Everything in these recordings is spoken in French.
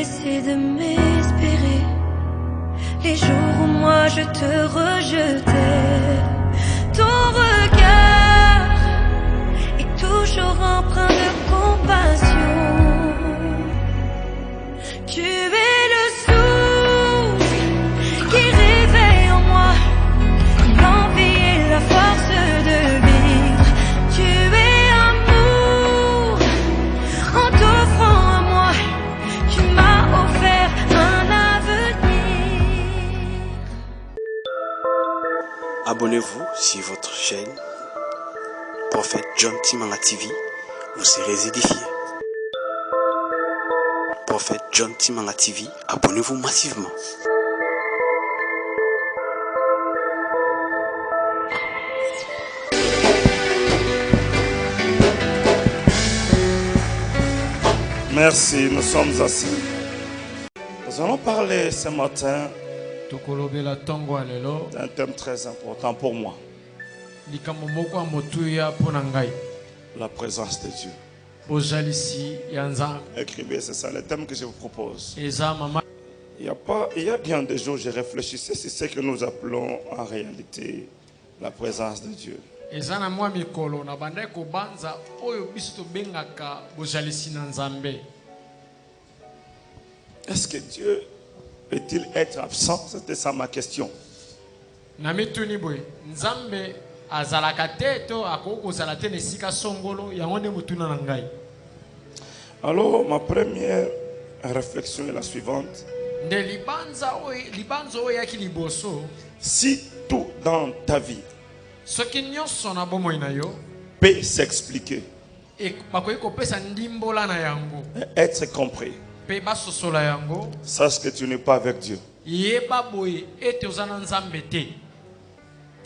cessé de m'espérer. Les jours où moi je te rejetais, ton regard est toujours empreint de compassion. Tu es le souffle qui réveille en moi l'envie et la force de vivre. Tu es amour en t'offrant à moi. Tu m'as offert un avenir. Abonnez-vous sur votre chaîne Prophète John Timanga TV. Vous serez édifiés. Prophète John Timanga TV, abonnez-vous massivement. Merci, nous sommes assis. Nous allons parler ce matin d'un thème très important pour moi. La présence de Dieu. Écrivez, c'est ça le thème que je vous propose. Il y a bien des jours, je réfléchissais sur ce que nous appelons en réalité la présence de Dieu. Est-ce que Dieu peut-il être absent? C'était ça ma question. Alors, ma première réflexion est la suivante. Si tout dans ta vie peut s'expliquer et être compris, sache que tu n'es pas avec Dieu. Tu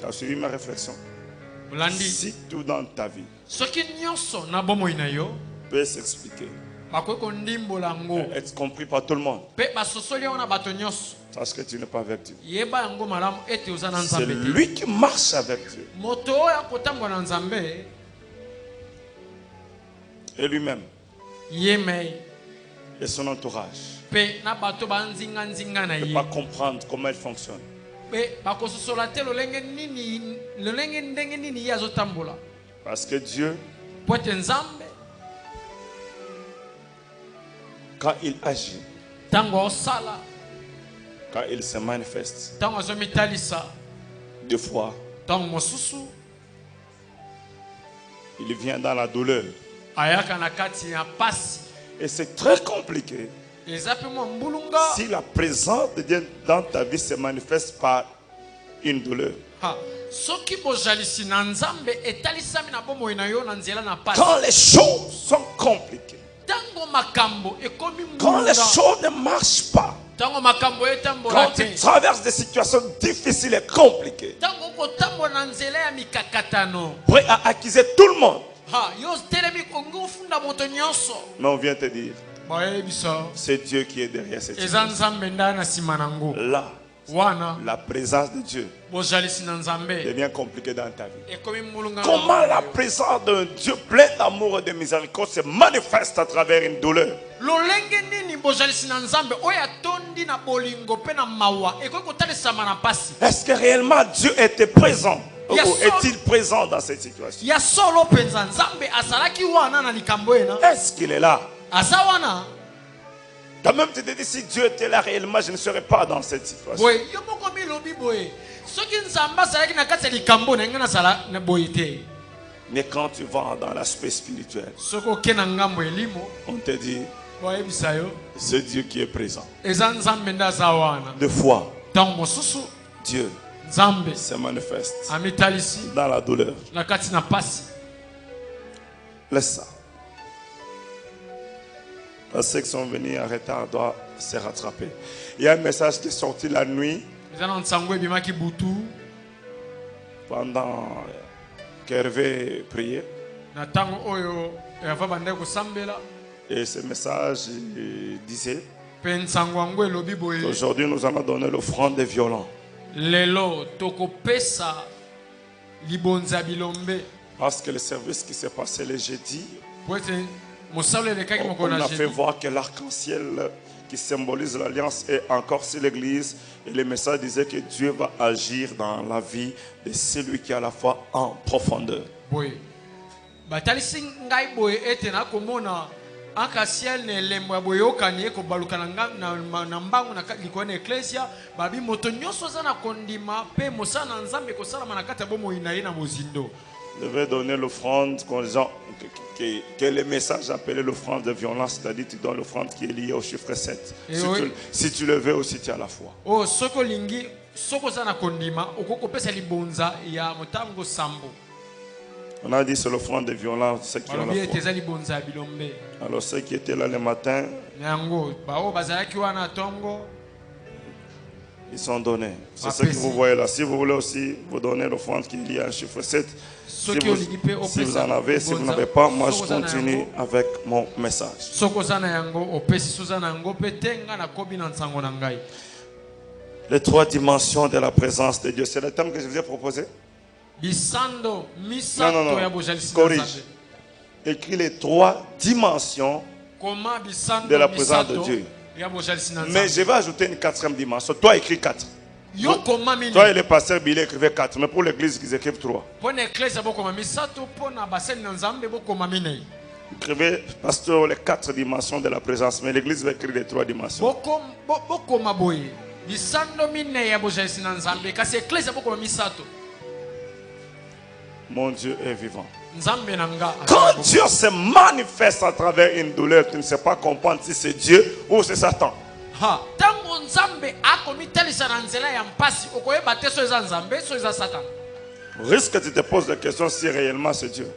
as suivi ma réflexion? Si tout dans ta vie peut s'expliquer, être compris par tout le monde, sache que tu n'es pas avec Dieu. C'est lui qui marche avec Dieu. Et lui-même. Et son entourage. Ne peut pas comprendre comment il fonctionne. Parce que Dieu, quand il agit, quand il se manifeste, des fois, il vient dans la douleur. Et c'est très compliqué si la présence de Dieu dans ta vie se manifeste par une douleur. Quand les choses sont compliquées, quand les choses ne marchent pas, quand tu traverses des situations difficiles et compliquées, prêt à accuser tout le monde, mais on vient te dire, c'est Dieu qui est derrière cette situation. Là, la présence de Dieu devient compliquée dans ta vie. Comment la présence d'un Dieu plein d'amour et de miséricorde se manifeste à travers une douleur? Est-ce que réellement Dieu était présent? Ou est-il présent dans cette situation? Est-ce qu'il est là? Quand même tu te dis, si Dieu était là réellement, je ne serais pas dans cette situation. Mais quand tu vas dans l'aspect spirituel, on te dit, c'est Dieu qui est présent. Deux fois, Dieu se manifeste dans la douleur. Laisse ça. Ceux qui sont venus en retard doivent se rattraper. Il y a un message qui est sorti la nuit pendant qu'Hervé priait. Et ce message disait qu'aujourd'hui nous allons donner l'offrande des violents. Parce que le service qui s'est passé le jeudi, on a fait voir que l'arc-en-ciel qui symbolise l'alliance est encore sur l'église. Et le message disait que Dieu va agir dans la vie de celui qui a la foi en profondeur. Oui. Akasiel ne lemba boyoka ni eko balukana na mbangu na likone eklesia babi moto nyonso za na kondima pe mosana nzambe ko sala manakata bomo inaina mozindo. Devait donner l'offrande que le message appelé l'offrande de violence, c'est-à-dire tu donnes l'offrande qui est liée au chiffre 7. Si tu le veux aussi tu as la foi. Oh soko lingi soko za na kondima okoko pesa libonza ya motango sambo. On a dit c'est l'offrande de violence, ceux qui ont la foi. Alors ceux qui étaient là le matin, ils sont donnés. C'est ce que vous voyez là. Si vous voulez aussi vous donner l'offrande qui est liée à un chiffre 7, si vous en avez, si vous n'avez pas, moi je continue avec mon message. Les 3 dimensions de la présence de Dieu, c'est le thème que je vous ai proposé. Non, corrige. Écris les 3 dimensions de la présence de Dieu. Mais je vais ajouter une 4e dimension. Toi, écris 4. Toi et le pasteur Billy écrivait 4. Mais pour l'église, ils écrivent 3. Écrivez, pasteur, les 4 dimensions de la présence. Mais l'église va écrire les 3 dimensions. Mon Dieu est vivant. Quand Dieu se manifeste à travers une douleur, tu ne sais pas comprendre si c'est Dieu ou c'est Satan. Risque que tu te poses la question si réellement c'est Dieu.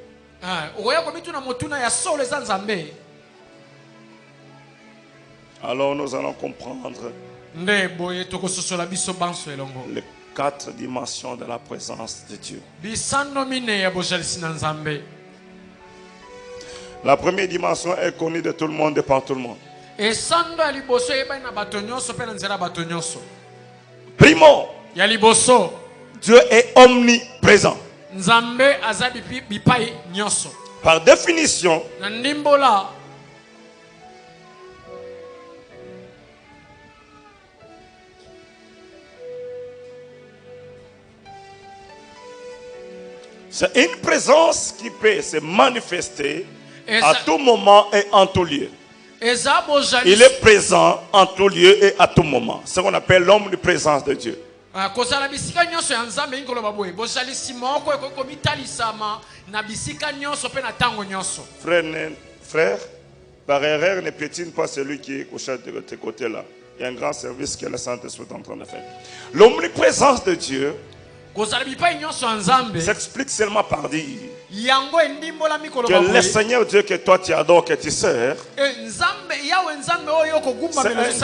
Alors nous allons comprendre les 4 dimensions de la présence de Dieu. La première dimension est connue de tout le monde et par tout le monde. Primo, Dieu est omniprésent. Par définition, c'est une présence qui peut se manifester à tout moment et en tout lieu. Il est présent en tout lieu et à tout moment. C'est ce qu'on appelle l'omniprésence de Dieu. Frère, par erreur, ne piétine pas celui qui est couché de tes côtés là. Il y a un grand service que le Saint-Esprit est en train de faire. L'omniprésence de Dieu s'explique seulement par dire que le Seigneur Dieu que toi tu adores, que tu sers, c'est un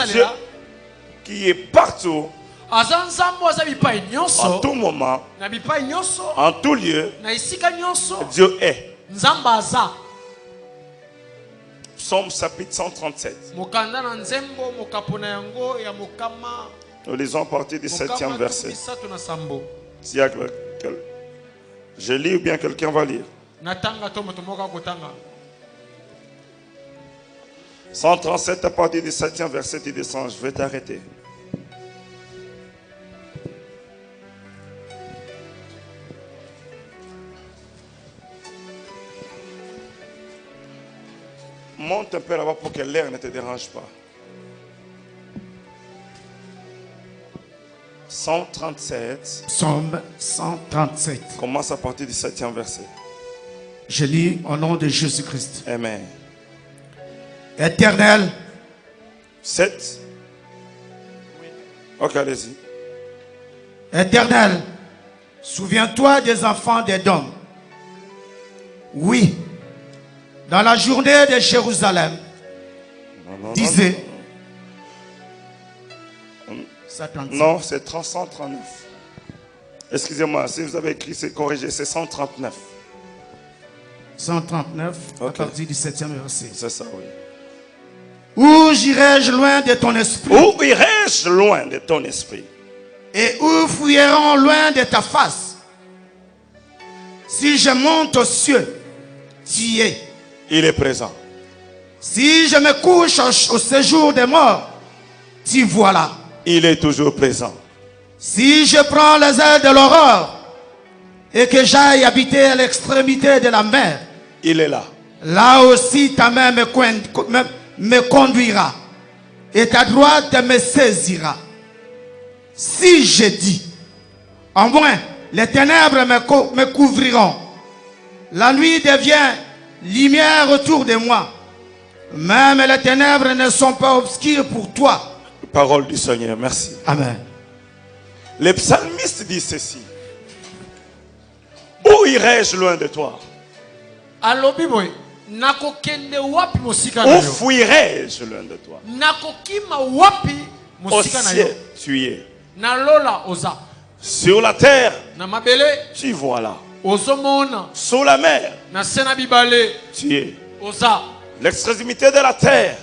Dieu qui est partout, en tout moment, en tout lieu. Dieu est. Psaume chapitre 137. Nous lisons à partir du 7e verset. Si je lis ou bien quelqu'un va lire. 137 à partir du 7e verset, il descend. Je vais t'arrêter. Monte un peu là-bas pour que l'air ne te dérange pas. 137. Psaume 137. Commence à partir du 7e verset. Je lis au nom de Jésus-Christ. Amen. Éternel. 7. Ok, allez-y. Éternel, souviens-toi des enfants d'Édom. Oui, dans la journée de Jérusalem, disait. Non, c'est 139. Excusez-moi, si vous avez écrit, c'est corrigé, c'est 139. 139, okay. À partir du 7e verset. C'est ça, oui. Où j'irai-je loin de ton esprit? Où irai-je loin de ton esprit? Et où fuirons loin de ta face? Si je monte aux cieux, tu y es. Il est présent. Si je me couche au séjour des morts, t'y voilà. Il est toujours présent. Si je prends les ailes de l'aurore et que j'aille habiter à l'extrémité de la mer, il est là. Là aussi ta main me conduira et ta droite me saisira. Si je dis, en moins les ténèbres me couvriront, la nuit devient lumière autour de moi, même les ténèbres ne sont pas obscures pour toi. Parole du Seigneur, merci. Amen. Le psalmiste dit ceci: où irai-je loin de toi? Où fuirai-je loin de toi? Au ciel, tu y es. Sur la terre, tu vois là. Sur la mer, tu es. L'extrémité de la terre,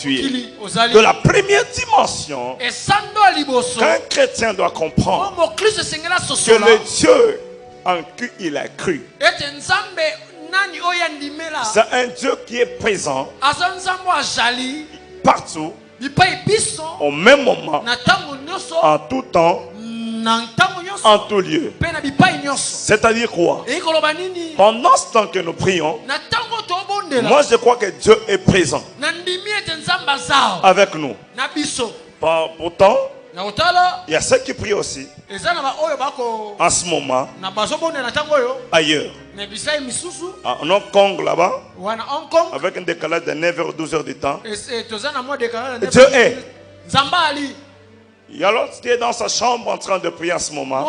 tu es. De la première dimension qu'un chrétien doit comprendre, que le Dieu en qui il a cru, c'est un Dieu qui est présent partout, au même moment, en tout temps, en tout lieu. C'est-à-dire quoi? Pendant ce temps que nous prions, moi je crois que Dieu est présent avec nous. Pourtant, il y a ceux qui prient aussi en ce moment ailleurs. En Hong Kong là-bas, avec un décalage de 9h 12h du temps, Dieu est. Il y a l'autre qui est dans sa chambre en train de prier en ce moment.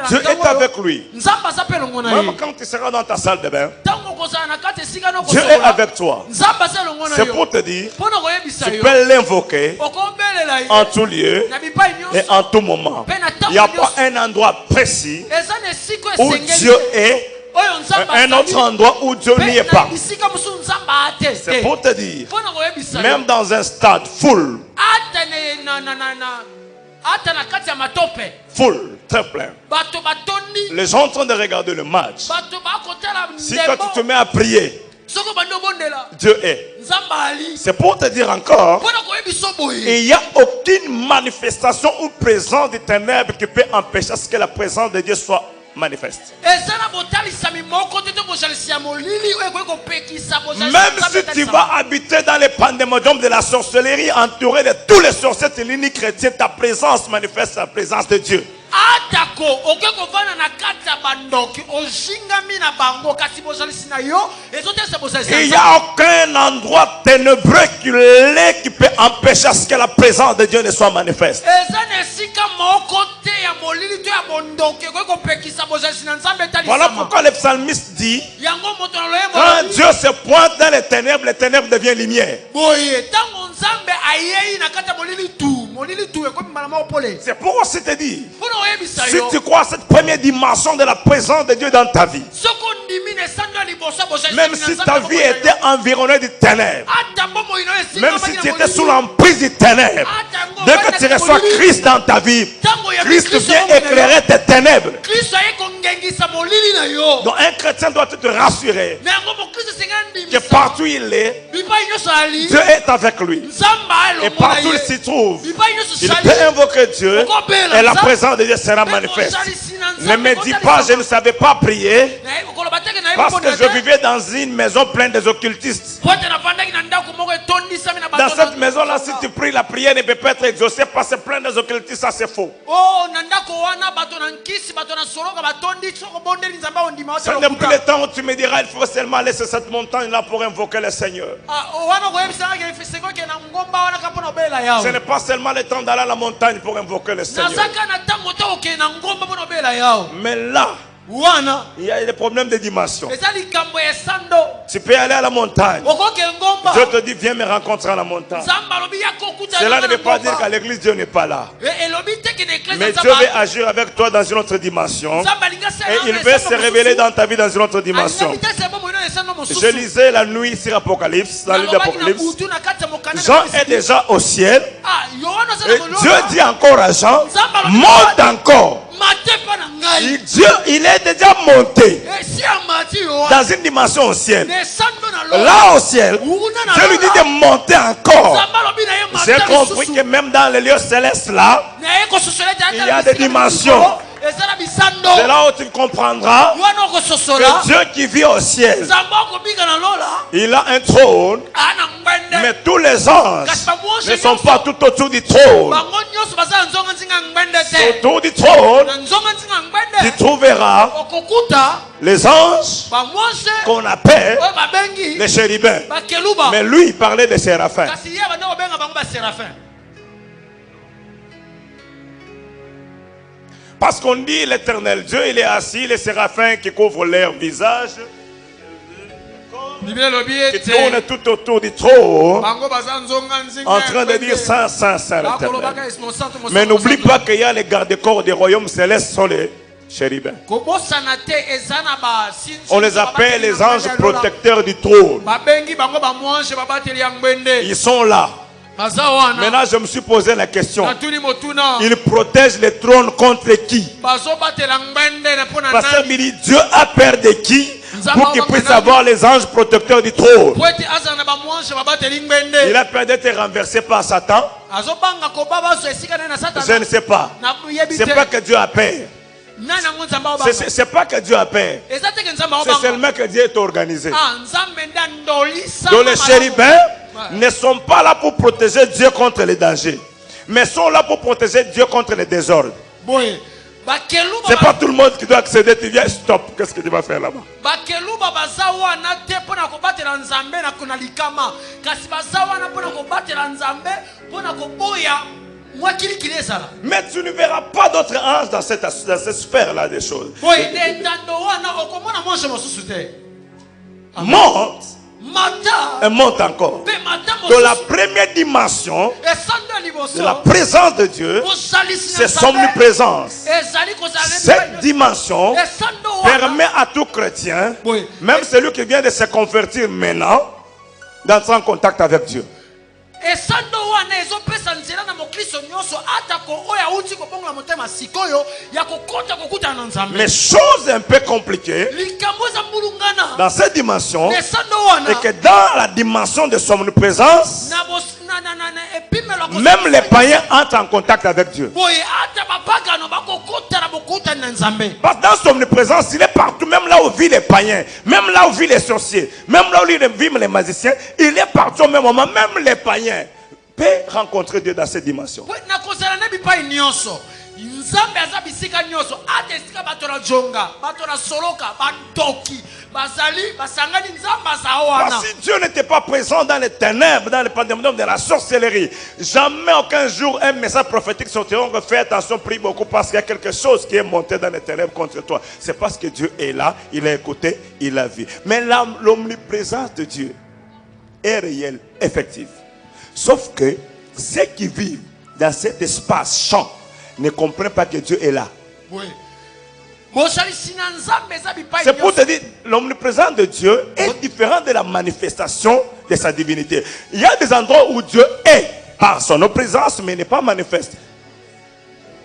Dieu est avec lui. Même quand tu seras dans ta salle de bain, Dieu est avec toi. C'est pour te dire, tu peux l'invoquer en tout lieu et en tout moment. Il n'y a pas un endroit précis où Dieu est, un autre endroit où Dieu n'y est pas. C'est pour te dire, même dans un stade full, très plein, les gens sont en train de regarder le match. Si toi tu te mets à prier, Dieu est. C'est pour te dire encore, il n'y a aucune manifestation ou présence des ténèbres qui peut empêcher ce que la présence de Dieu soit manifeste. Même si tu vas habiter dans les pandémoniums de la sorcellerie, entouré de tous les sorciers de l'uni chrétien, ta présence manifeste la présence de Dieu. Il n'y a aucun endroit ténébreux qui peut empêcher ce que la présence de Dieu ne soit manifeste. Voilà pourquoi le psalmiste dit, quand Dieu se pointe dans les ténèbres deviennent lumière. C'est pour aussi te dire, si tu crois à cette première dimension de la présence de Dieu dans ta vie, même si ta vie était environnée de ténèbres, même si tu étais sous l'emprise des ténèbres, dès que tu reçois Christ dans ta vie, Christ vient éclairer tes ténèbres. Donc un chrétien doit te rassurer que partout il est, Dieu est avec lui. Et partout il s'y trouve, il peut invoquer Dieu et la présence de Dieu sera manifeste. Ne me dis pas je ne savais pas prier parce que je vivais dans une maison pleine des occultistes. Dans cette maison-là, si tu pries, la prière ne peut pas être exaucée parce que plein des occultistes, ça c'est faux. Ça n'est plus le temps où tu me diras il faut seulement laisser cette montagne-là pour invoquer le Seigneur. Ce n'est pas seulement le temps d'aller à la montagne pour invoquer le Seigneur. Mais là, il y a des problèmes de dimension. Tu peux aller à la montagne. Dieu te dit viens me rencontrer à la montagne. Cela ne veut pas dire qu'à l'église Dieu n'est pas là. Mais Dieu veut agir avec toi dans une autre dimension. Et il veut se révéler dans ta vie dans une autre dimension. Je lisais la nuit sur Apocalypse, dans le livre d'Apocalypse. Jean est déjà au ciel. Et Dieu dit encore à Jean, monte encore. Dieu, il est déjà monté dans une dimension ancienne. Là au ciel, Dieu lui dit de monter encore. J'ai compris que même dans les lieux célestes là, il y a des dimensions. C'est là où tu comprendras que Dieu qui vit au ciel, il a un trône, mais tous les anges ne sont pas tout autour du trône. Autour du trône, tu trouveras les anges qu'on appelle les chérubins. Mais lui, il parlait des séraphins. Parce qu'on dit l'Éternel Dieu, il est assis, les séraphins qui couvrent leur visage, qui tournent tout autour du trône, en train de dire Saint, Saint, Saint l'Éternel. Mais n'oublie pas qu'il y a les gardes-corps du royaume céleste sur les chérubins. On les appelle les anges protecteurs du trône. Ils sont là. Maintenant, je me suis posé la question. Il protège les trônes contre qui? Parce que Dieu a peur de qui? Pour qu'il puisse avoir les anges protecteurs du trône. Il a peur d'être renversé par Satan? Je ne sais pas. C'est pas que Dieu a peur. C'est pas que Dieu a peur. C'est seulement que Dieu est organisé. Donc les chérubins ne sont pas là pour protéger Dieu contre les dangers, mais sont là pour protéger Dieu contre les désordres. C'est pas tout le monde qui doit accéder. Tu viens, stop. Qu'est-ce que tu vas faire là-bas? Mais tu ne verras pas d'autres anges dans cette sphère-là des choses. Monte. Et monte encore. Dans la première dimension de la présence de Dieu, c'est son omniprésence. Cette dimension permet à tout chrétien, même celui qui vient de se convertir maintenant, d'entrer en contact avec Dieu. Mais chose un peu compliquée dans cette dimension est que dans la dimension de son omniprésence, même les païens entrent en contact avec Dieu. Parce que dans son omniprésence, il est partout, même là où vivent les païens, même là où vivent les sorciers, même là où vivent les magiciens, il est partout au même moment, même les païens peuvent rencontrer Dieu dans cette dimension. Si Dieu n'était pas présent dans les ténèbres, dans le pandémie de la sorcellerie, jamais aucun jour un message prophétique sortira. Fais attention, prie beaucoup, parce qu'il y a quelque chose qui est monté dans les ténèbres contre toi. C'est parce que Dieu est là, il a écouté, il a vu. Mais l'omniprésence de Dieu est réelle, effective. Sauf que ceux qui vivent dans cet espace champ ne comprennent pas que Dieu est là. Oui. C'est pour te dire, l'omniprésence de Dieu est différent de la manifestation de sa divinité. Il y a des endroits où Dieu est par son omniprésence, mais n'est pas manifeste.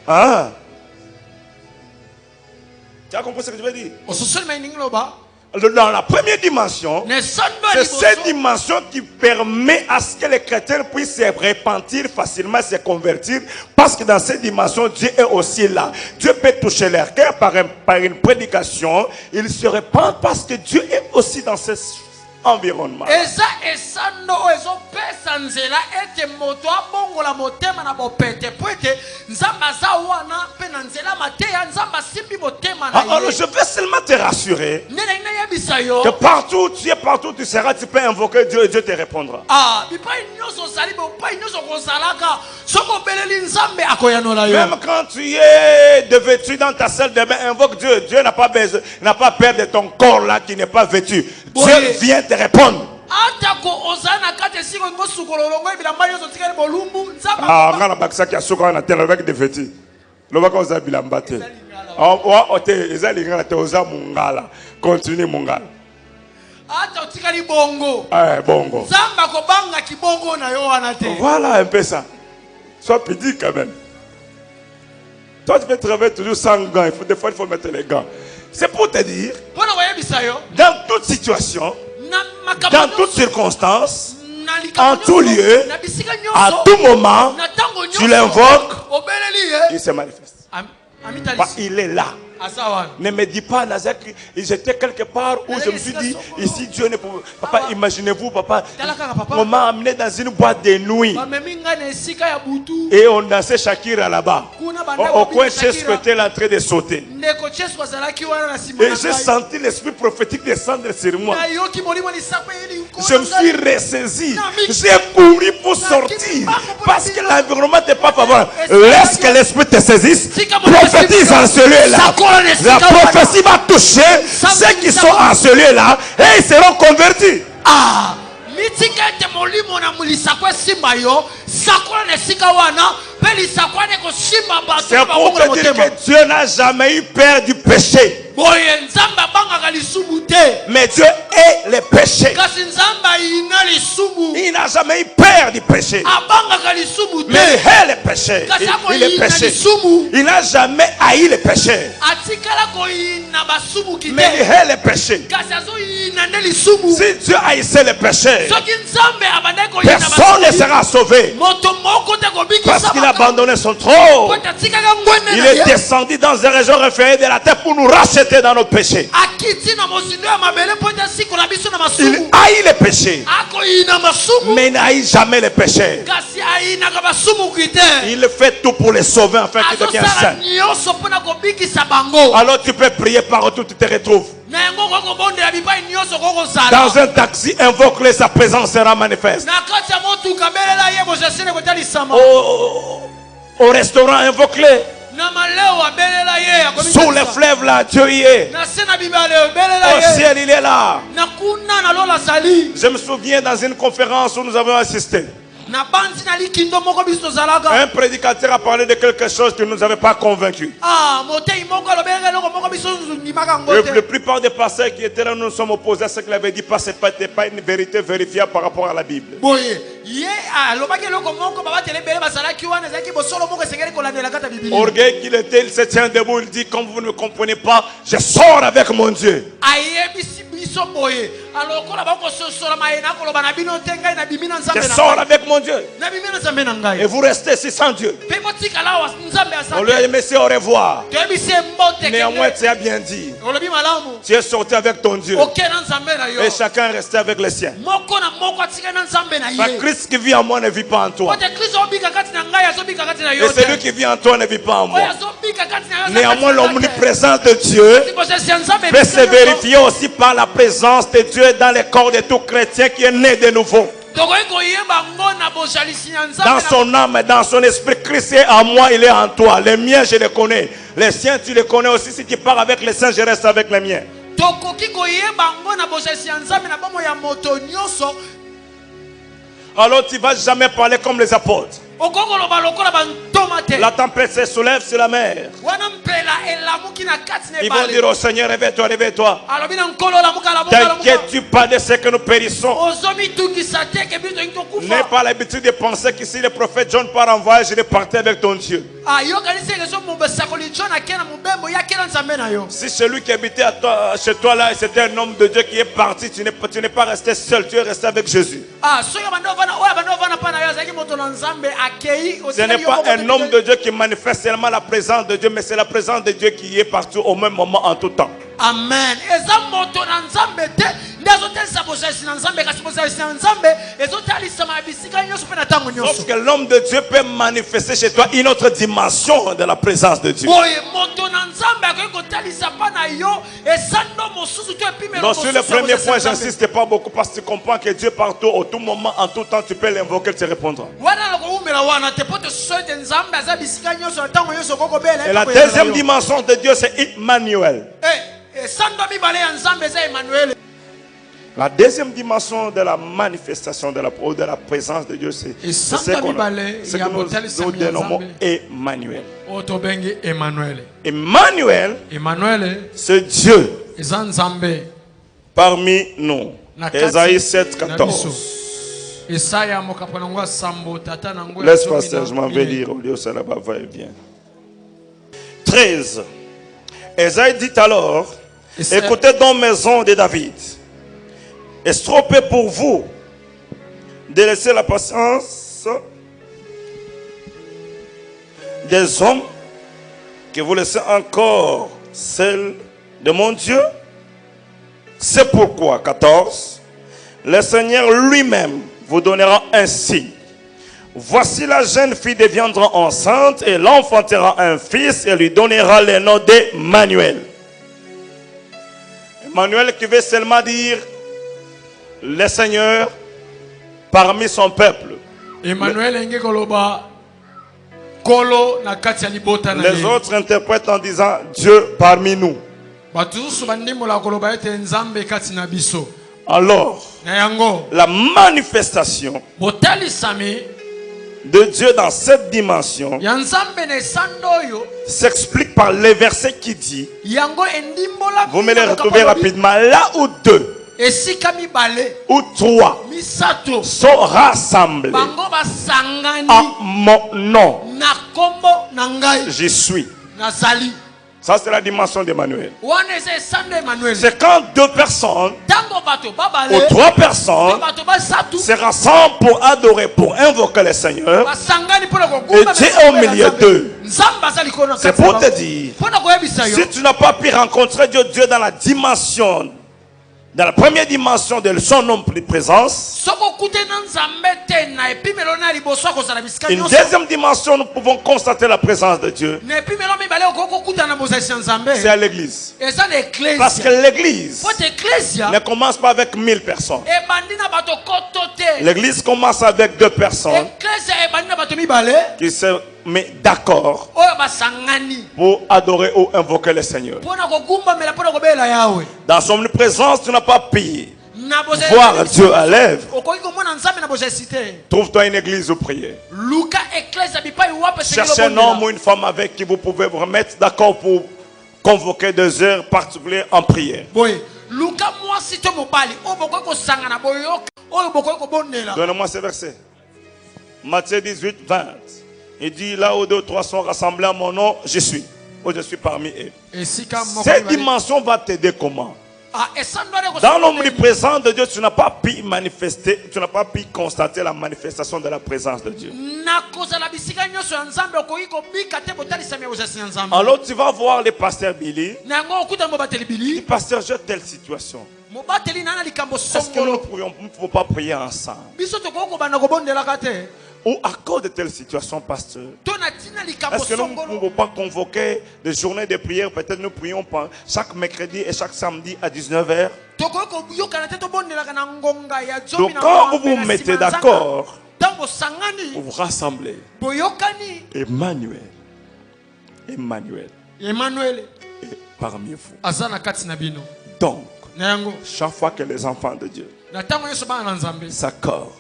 Ah. Tu as compris ce que je veux dire? Dans la première dimension, c'est cette dimension qui permet à ce que les chrétiens puissent se repentir facilement, se convertir, parce que dans cette dimension, Dieu est aussi là. Dieu peut toucher leur cœur par une prédication. Ils se repentent parce que Dieu est aussi dans ce environnement. Alors je veux seulement te rassurer que partout où tu es, partout où tu seras, tu peux invoquer Dieu et Dieu te répondra. Même quand tu es devêtu dans ta salle de bain, invoque Dieu. Dieu n'a pas besoin, n'a pas peur de ton corps là qui n'est pas vêtu. Dieu vient te répondre. Ah, on a baksa qui a souka na terre avec des vêtus. Le baka oza bilambate. Ah, o te ezali ngala te oza mungala. Continue mungala. Bongo. Voilà un peu ça. Sois pudique quand même. Toi, tu peux travailler toujours sans gants. Des fois, il faut mettre les gants. C'est pour te dire, dans toute situation, dans toutes circonstances, en tout lieu, à tout moment, tu l'invoques, il se manifeste. Il est là. Ne me dis pas, Nazak, j'étais quelque part où je me suis dit, ici Dieu ne peut pas. Papa, imaginez-vous, papa, on m'a amené dans une boîte de nuit. Et on dansait Shakira là-bas. Au coin, j'ai souhaité l'entrée de sauter. Et j'ai senti l'esprit prophétique descendre sur moi. Je me suis ressaisi. J'ai couru pour sortir. Parce que l'environnement n'est pas favorable. Laisse que l'esprit te saisisse. Prophétise en celui-là. La prophétie va toucher ceux qui sont en ce lieu-là et ils seront convertis. C'est pour te dire que Dieu n'a jamais eu peur du péché. Mais Dieu est le péché. Il n'a jamais eu peur du péché. Mais il est le péché. Il est péché. Il n'a jamais haï le péché. Mais il est le péché. Si Dieu haïssait le péché, personne ne sera sauvé. Parce qu'il a abandonné son trône. Il est descendu dans les régions référées de la terre pour nous racheter dans nos péchés. Il haït le péché, mais il n'haït jamais le péché. Il fait tout pour les sauver afin qu'ils deviennent saints. Alors tu peux prier partout où tu te retrouves. Dans un taxi, invoque-le, sa présence sera manifeste. Au restaurant, invoque-le. Sous les fleuves là, Dieu y est. Au ciel, il est là. Je me souviens dans une conférence où nous avons assisté. Un prédicateur a parlé de quelque chose qui ne nous avait pas convaincus. La plupart des pasteurs qui étaient là, nous sommes opposés à ce qu'il avait dit parce que ce n'était pas une vérité vérifiable par rapport à la Bible. Orgueil qu'il était, il se tient debout, il dit, comme vous ne me comprenez pas, je sors avec mon Dieu. Je sors avec mon Dieu. Et vous restez ici sans Dieu. On lui a dit, monsieur, au revoir. Néanmoins, tu as bien dit. Tu es sorti avec ton Dieu. Et chacun est resté avec le sien. Christ qui vit en moi ne vit pas en toi. Et celui qui vit en toi ne vit pas en moi. Néanmoins, l'omniprésence de Dieu peut se vérifier aussi par la présence de Dieu dans le corps de tout chrétien qui est né de nouveau. Dans son âme et dans son esprit, Christ est en moi, il est en toi. Les miens, je les connais. Les siens, tu les connais aussi. Si tu pars avec les siens, je reste avec les miens. Alors tu ne vas jamais parler comme les apôtres. La tempête se soulève sur la mer. Ils vont dire au Seigneur, réveille-toi, réveille-toi. T'inquiète-tu pas de ce que nous périssons. N'aie pas l'habitude de penser que si le prophète John part en voyage, il est parti avec ton Dieu. Si celui qui habitait chez toi là, c'était un homme de Dieu qui est parti, tu n'es pas resté seul, tu es resté avec Jésus. Ce n'est pas un homme de Dieu qui manifeste seulement la présence de Dieu, mais c'est la présence de Dieu qui est partout au même moment en tout temps. Amen. Sauf que l'homme de Dieu peut manifester chez toi une autre dimension de la présence de Dieu. Donc sur le premier point, j'insiste pas beaucoup parce que tu comprends que Dieu partout, au tout moment, en tout temps, tu peux l'invoquer, il te répondra. Et la deuxième dimension de Dieu, c'est Emmanuel. La deuxième dimension de la manifestation de la présence de Dieu, c'est ce que nous dénommons Emmanuel. Emmanuel, c'est Dieu parmi nous. Ésaïe 7, 14. Laisse pasteur, je m'en vais lire au lieu ça là-bas, va et vient. 13. Esaïe dit alors, écoutez donc, maison de David, est-ce trop peu pour vous de laisser la patience des hommes que vous laissez encore celle de mon Dieu? C'est pourquoi, 14, le Seigneur lui-même vous donnera un signe. Voici, la jeune fille deviendra enceinte et l'enfantera un fils et lui donnera le nom d'Emmanuel. Emmanuel qui veut seulement dire le Seigneur parmi son peuple. Emmanuel les autres interprètent en disant Dieu parmi nous. Alors, la manifestation de Dieu dans cette dimension s'explique par les versets qui dit, vous me les retrouvez rapidement, là où deux ou trois sont rassemblés en mon nom, j'y suis. Ça, c'est la dimension d'Emmanuel. C'est quand deux personnes ou trois personnes se rassemblent pour adorer, pour invoquer le Seigneur, et Dieu est au milieu d'eux. C'est pour te dire, si tu n'as pas pu rencontrer Dieu dans la dimension, dans la première dimension de son omniprésence, une deuxième dimension, nous pouvons constater la présence de Dieu. C'est à l'église. Parce que l'église ne commence pas avec 1000 personnes. L'église commence avec 2 personnes qui se mettent d'accord pour adorer ou invoquer le Seigneur. Dans son omniprésence, tu n'as pas pu voir Dieu à l'œuvre. Trouve-toi une église où prier. Cherchez un homme ou une femme avec qui vous pouvez vous remettre d'accord pour convoquer 2 heures particulières en prière. Donnez-moi ce verset. Matthieu 18, 20. Il dit, là où 2 ou 3 sont rassemblés à mon nom, je suis. Oh, je suis parmi eux. Cette dimension va t'aider comment? Dans l'omniprésence de Dieu, tu n'as pas pu manifester, tu n'as pas pu constater la manifestation de la présence de Dieu. Alors tu vas voir le pasteur Billy. Il dit, pasteur, j'ai telle situation. Est-ce que nous ne pouvons pas prier ensemble? Ou à cause de telle situation, pasteur, est-ce que nous ne pouvons pas convoquer des journées de prière? Peut-être nous prions chaque mercredi et chaque samedi à 19h. Donc quand vous vous mettez d'accord, vous vous rassemblez. Emmanuel est parmi vous. Donc, chaque fois que les enfants de Dieu s'accordent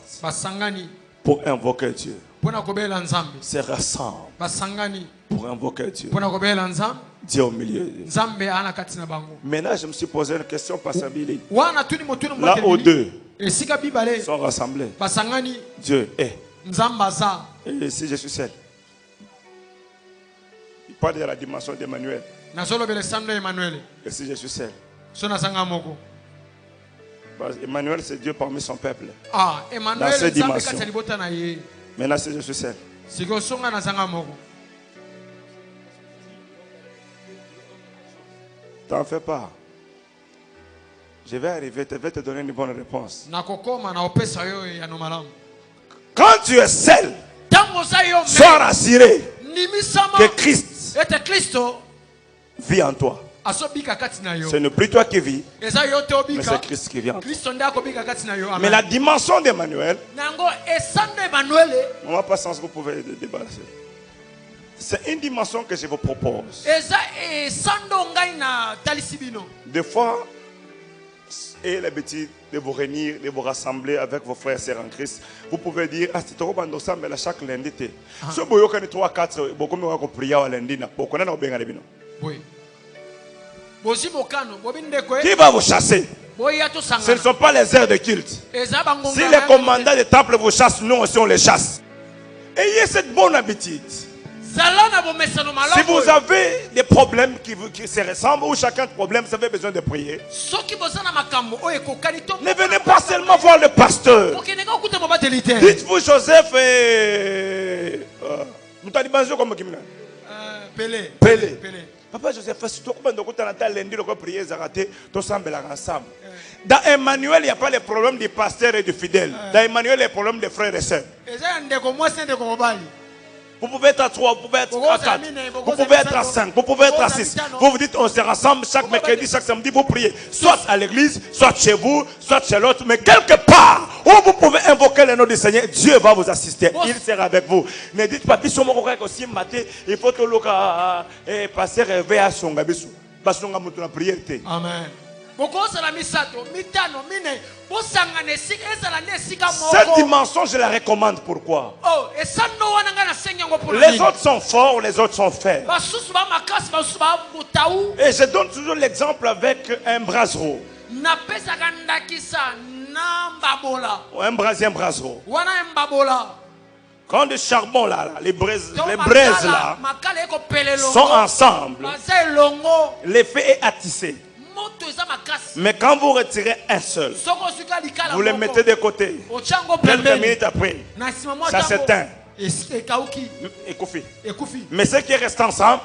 pour invoquer Dieu, se rassemblent pour invoquer Dieu, Dieu au milieu. Maintenant, je me suis posé une question par Sabili. Là où 2 sont rassemblés, Dieu est. Et si je suis seul, il parle de la dimension d'Emmanuel. Et si je suis seul, Emmanuel, c'est Dieu parmi son peuple. Dans cette dimension. Maintenant, si je suis seul, t'en fais pas. Je vais arriver, je vais te donner une bonne réponse. Quand tu es seul, sois rassuré que Christ vit en toi. Ce n'est plus toi qui vis, mais c'est Christ qui vient. Mais la dimension d'Emmanuel, on va pas sans vous pouvez débarrasser. C'est une dimension que je vous propose. Des fois, ayez l'habitude de vous réunir, de vous rassembler avec vos frères et sœurs en Christ. Vous pouvez dire, ah, c'est trop bon d'ensemble, mais chaque lundi, si vous avez 3-4, beaucoup de prières lundi, beaucoup de oui. Qui va vous chasser? Ce ne sont pas les heures de culte. Si les commandants des temples vous chassent, nous aussi on les chasse. Ayez cette bonne habitude Si vous avez des problèmes qui se ressemblent, ou chacun de problème, vous avez besoin de prier, ne venez pas seulement voir le pasteur. Dites-vous Joseph Pelé. Papa Joseph, dans Emmanuel, il n'y a pas le problème du pasteur et du fidèle. Dans Emmanuel, il y a le problème des frères et sœurs. Vous pouvez être à 3, vous pouvez être à 4, vous pouvez être à 5, vous pouvez être à 6. Vous vous dites, on se rassemble chaque mercredi, chaque samedi, vous priez. Soit à l'église, soit chez vous, soit chez l'autre. Mais quelque part où vous pouvez invoquer le nom du Seigneur, Dieu va vous assister. Il sera avec vous. Ne dites pas, il faut que le pasteur réveille à son gabisu. Amen. Cette dimension, je la recommande. Pourquoi? Les autres sont forts, les autres sont faibles. Et je donne toujours l'exemple avec un brasero. Un brasero. Quand le charbon là, les braises là, sont ensemble, l'effet est attissé. Mais quand vous retirez un seul, vous le mettez de côté, quelques minutes après, ça s'éteint. Mais ce qui reste ensemble,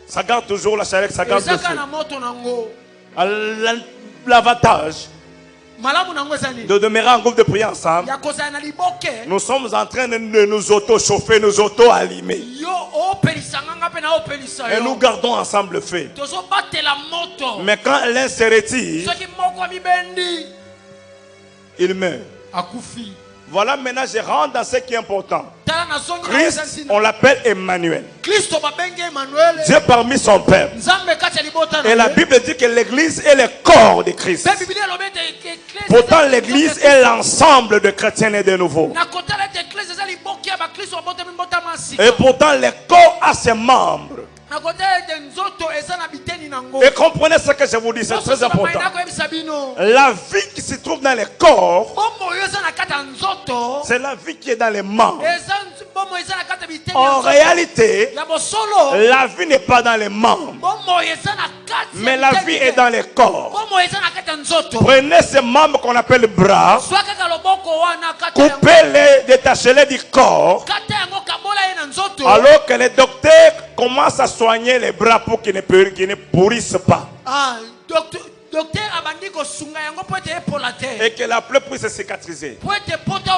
ça garde toujours la chaleur, ça garde le feu. L'avantage de demeurer en groupe de prière ensemble, nous sommes en train de nous auto-chauffer, nous auto-allumer. Et nous gardons ensemble le feu. Mais quand l'un se retire, il meurt. Voilà, maintenant je rentre dans ce qui est important. Christ, on l'appelle Emmanuel. Dieu parmi son peuple. Et la Bible dit que l'église est le corps de Christ. Pourtant l'église est l'ensemble de chrétiens et de nouveaux. Et pourtant le corps a ses membres. Et comprenez ce que je vous dis, c'est très important. La vie qui se trouve dans le corps, c'est la vie qui est dans les membres. En réalité, la vie n'est pas dans les membres, mais la vie est dans le corps. Prenez ces membres qu'on appelle bras, coupez-les, détachez-les du corps, alors que les docteurs commencent à soigner les bras pour qu'ils ne pourrissent pas. Et que la plaie puisse se cicatriser.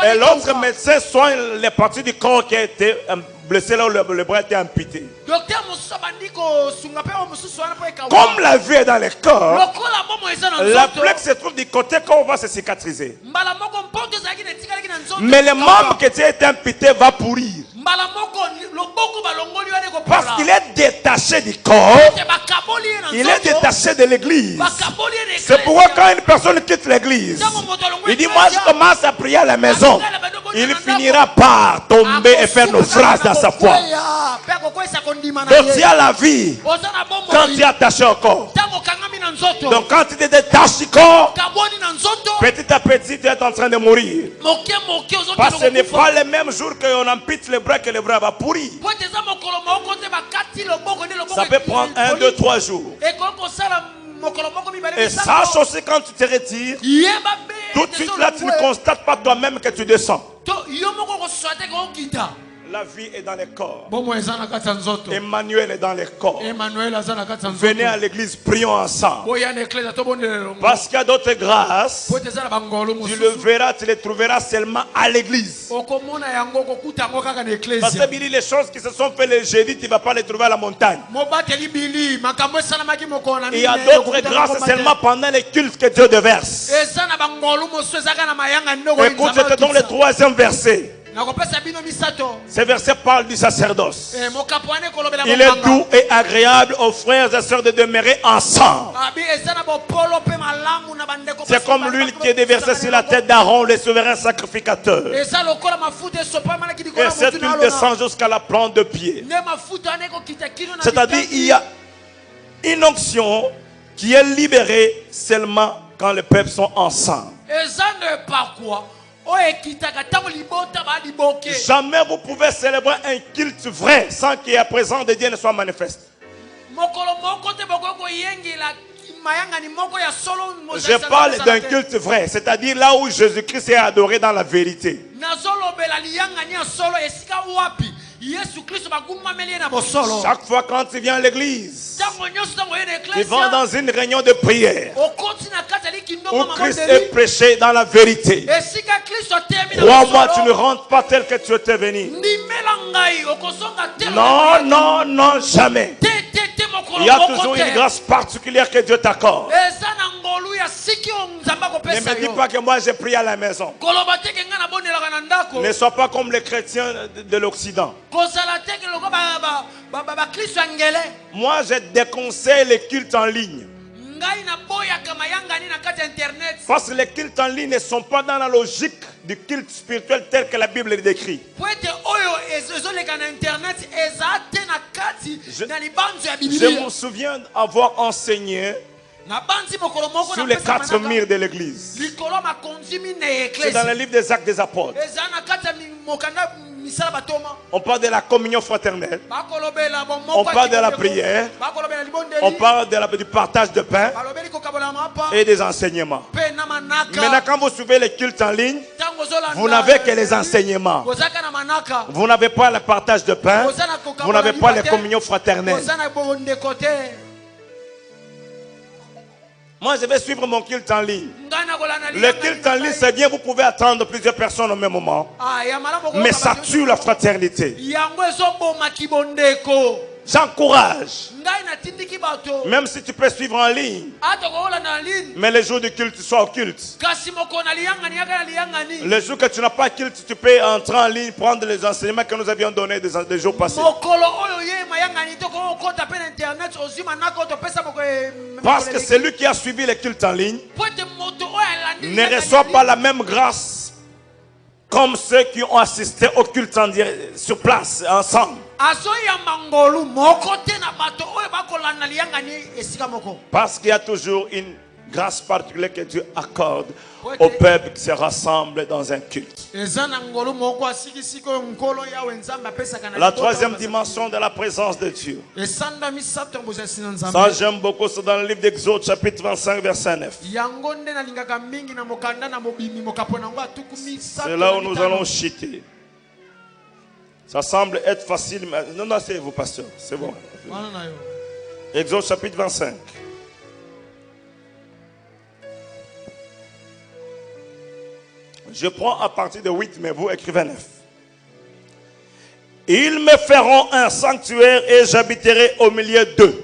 Et l'autre médecin soigne les parties du corps qui a été blessé là où le bras a été amputé. Comme la vie est dans le corps, la plaie se trouve du côté quand on va se cicatriser. Mais le membre qui a été amputé va pourrir. Parce qu'il est détaché du corps, il est détaché de l'église. C'est pourquoi quand une personne quitte l'église, il dit moi je commence à prier à la maison, il finira par tomber et faire naufrage dans sa foi. Donc il y a la vie quand tu es attaché au corps. Donc quand tu te détaches du corps, petit à petit tu es en train de mourir. Parce que ce n'est pas le même jour qu'on ampute le bras que le bras va pourrir. Ça peut prendre 1, 2, 3 jours. Et sache aussi quand tu te retires, tout de suite là tu ne constates pas toi-même que tu descends. La vie est dans les corps. Emmanuel est dans les corps. Venez à l'église, prions ensemble. Parce qu'il y a d'autres grâces, tu le verras, tu les trouveras seulement à l'église. Parce que Billy, les choses qui se sont faites le jeudi, tu ne vas pas les trouver à la montagne. Il y a d'autres grâces seulement pendant les cultes que Dieu déverse. Écoute, je te donne le 3e verset. Ce verset parle du sacerdoce. Il est doux et agréable aux frères et sœurs de demeurer ensemble. C'est comme l'huile qui est déversée sur la tête d'Aaron, le souverain sacrificateur. Et cette huile descend jusqu'à la plante de pied. C'est-à-dire il y a une onction qui est libérée seulement quand les peuples sont ensemble. Jamais vous pouvez célébrer un culte vrai sans qu'il y ait la présence de Dieu ne soit manifeste. Je parle d'un culte vrai, c'est-à-dire là où Jésus-Christ est adoré dans la vérité. Chaque fois quand tu viens à l'église, tu vas dans une réunion de prière où Christ est prêché dans la vérité. Crois-moi, tu ne rentres pas tel que tu étais venu. Non, non, non, jamais. Il y a toujours une grâce particulière que Dieu t'accorde. Ne me dis pas que moi j'ai prié à la maison. Ne sois pas comme les chrétiens de l'Occident. Moi je déconseille les cultes en ligne. Parce que les cultes en ligne ne sont pas dans la logique du culte spirituel tel que la Bible le décrit. Je me souviens avoir enseigné sur les 4 murs de l'église. C'est dans le livre des Actes des Apôtres. On parle de la communion fraternelle. On parle de la prière. On parle du partage de pain et des enseignements. Maintenant, quand vous suivez les cultes en ligne, vous n'avez que les enseignements. Vous n'avez pas le partage de pain. Vous n'avez pas la communion fraternelle. Moi, je vais suivre mon culte en ligne. Le culte en ligne, c'est bien, vous pouvez attendre plusieurs personnes au même moment. Mais ça tue la fraternité. J'encourage. Même si tu peux suivre en ligne. Mais les jours du culte, tu sois au culte. Les jours que tu n'as pas culte, tu peux entrer en ligne, prendre les enseignements que nous avions donnés des jours passés. Parce que celui qui a suivi les cultes en ligne ne reçoit pas la même grâce comme ceux qui ont assisté au culte sur place, ensemble. Parce qu'il y a toujours une grâce particulière que Dieu accorde au peuple qui se rassemble dans un culte. La troisième dimension de la présence de Dieu. Ça, j'aime beaucoup, c'est dans le livre d'Exode, chapitre 25, verset 9. C'est là où nous allons chuter. Ça semble être facile, mais non, non, c'est vous, pasteur. C'est bon. Exode, chapitre 25. Je prends à partir de 8, mais vous écrivez 9. Ils me feront un sanctuaire et j'habiterai au milieu d'eux.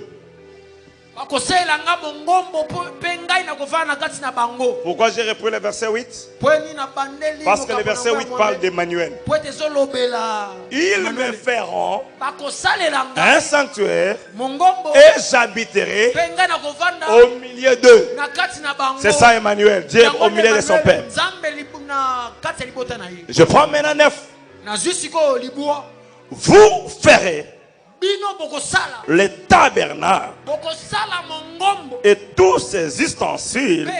Pourquoi j'ai repris le verset 8? Parce que le verset 8 parle d'Emmanuel. Ils me feront un sanctuaire et j'habiterai au milieu d'eux. C'est ça Emmanuel, Dieu au milieu de son peuple. Je prends maintenant 9. Vous ferez le tabernacle et tous ses ustensiles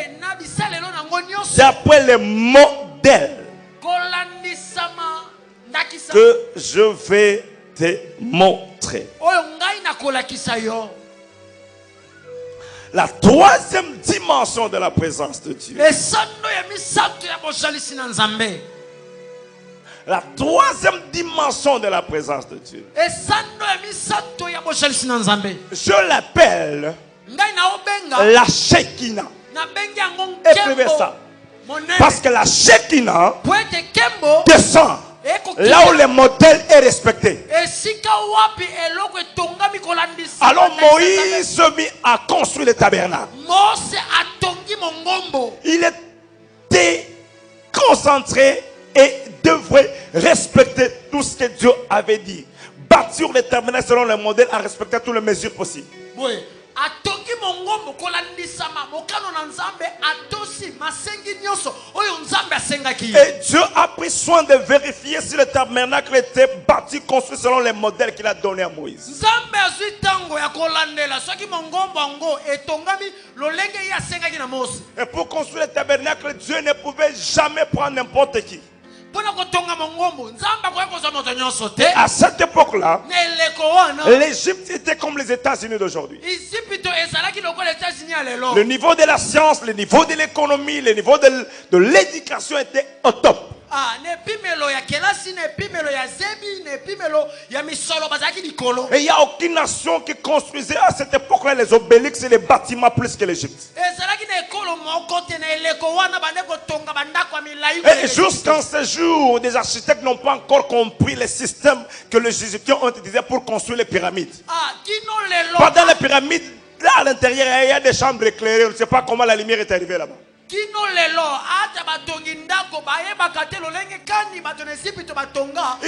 d'après le modèle que je vais te montrer. La troisième dimension de la présence de Dieu. La troisième dimension de la présence de Dieu. Je l'appelle la Shekinah. Écrivez ça. Parce que la Shekinah descend là où le modèle est respecté. Alors Moïse se mit à construire le tabernacle. Il était concentré et devrait respecter tout ce que Dieu avait dit. Bâtir le tabernacle selon le modèle à respecter toutes les mesures possibles. Et Dieu a pris soin de vérifier si le tabernacle était bâti, construit selon les modèles qu'il a donné à Moïse. Et pour construire le tabernacle, Dieu ne pouvait jamais prendre n'importe qui. Et à cette époque-là, l'Égypte était comme les États-Unis d'aujourd'hui. Le niveau de la science, le niveau de l'économie, le niveau de l'éducation était au top. Et il n'y a aucune nation qui construisait à cette époque-là les obélix et les bâtiments plus que l'Égypte. Et jusqu'en ce jour, des architectes n'ont pas encore compris les systèmes que les Égyptiens ont utilisés pour construire les pyramides. Pendant les pyramides, là à l'intérieur, il y a des chambres éclairées. On ne sait pas comment la lumière est arrivée là-bas.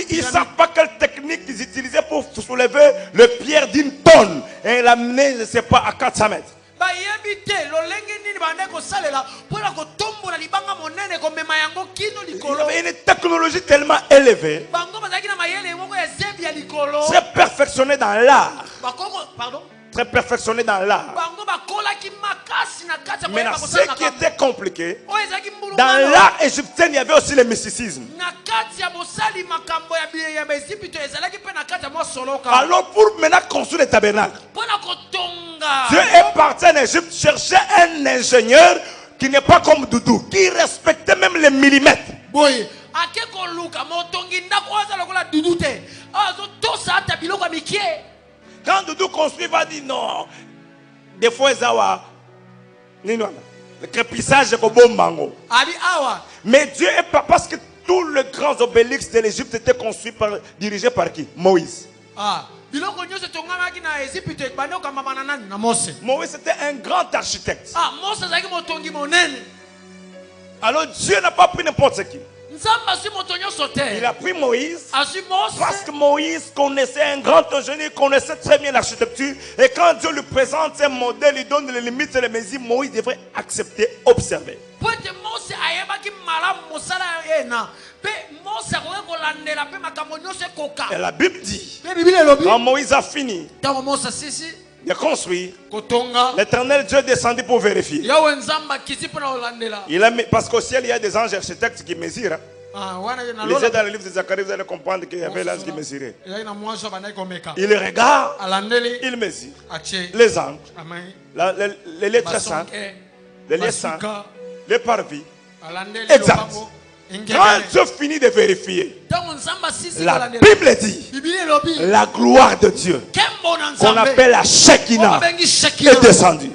Ils ne savent pas quelle technique ils utilisaient pour soulever le pierre d'une tonne et l'amener, je ne sais pas, à 400 mètres. Il y avait une technologie tellement élevée. Très perfectionnée dans l'art. Très perfectionné dans l'art. Mais ce qui était compliqué, dans l'art égyptien, il y avait aussi le mysticisme. Alors pour maintenant construire le tabernacle, Dieu est parti en Égypte chercher un ingénieur qui n'est pas comme Doudou, qui respectait même les millimètres. Quand Doudou construit, il va dire non. Des fois, le crépissage est comme bon. Mais Dieu est pas, parce que tous les grands obélix de l'Égypte étaient construits dirigés par qui? Moïse. Moïse était un grand architecte. Alors Dieu n'a pas pris n'importe qui. Il a pris Moïse parce que Moïse connaissait un grand ingénieur, connaissait très bien l'architecture. Et quand Dieu lui présente un modèle, il donne les limites et les mesures, Moïse devrait accepter, observer. Et la Bible dit, quand Moïse a fini de construire, l'Éternel Dieu descendit pour vérifier. Il a mis, parce qu'au ciel il y a des anges architectes qui mesurent. Lisez dans le livre de Zacharie, vous allez comprendre qu'il y avait l'ange qui mesurait. Il regarde, il mesure. Les anges, les lettres saintes, les lieux saints, les parvis. Exact. Quand Dieu finit de vérifier, la Bible dit la gloire de Dieu, qu'on appelle la Shekinah, est descendue.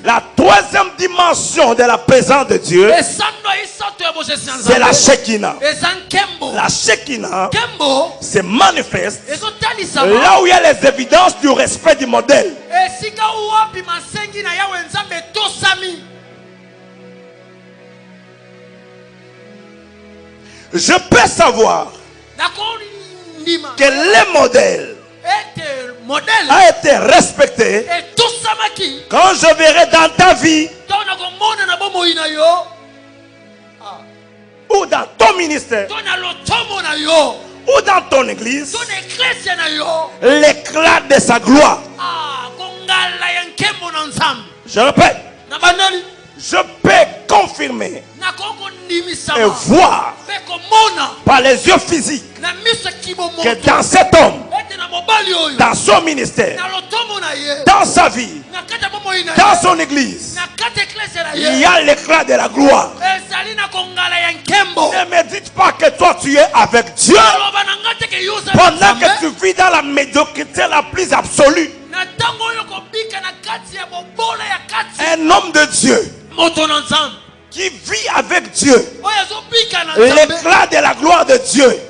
La troisième dimension de la présence de Dieu, c'est la Shekinah. La Shekinah se manifeste là où il y a les évidences du respect du modèle. Je peux savoir que le modèle a été respecté quand je verrai dans ta vie ou dans ton ministère ou dans ton église l'éclat de sa gloire. Je répète, je peux confirmer et voir par les yeux physiques que dans cet homme, dans son ministère, dans sa vie, dans son église, il y a l'éclat de la gloire. Ne me dites pas que toi tu es avec Dieu pendant que tu vis dans la médiocrité la plus absolue. Un homme de Dieu qui vit avec Dieu, l'éclat de la gloire de Dieu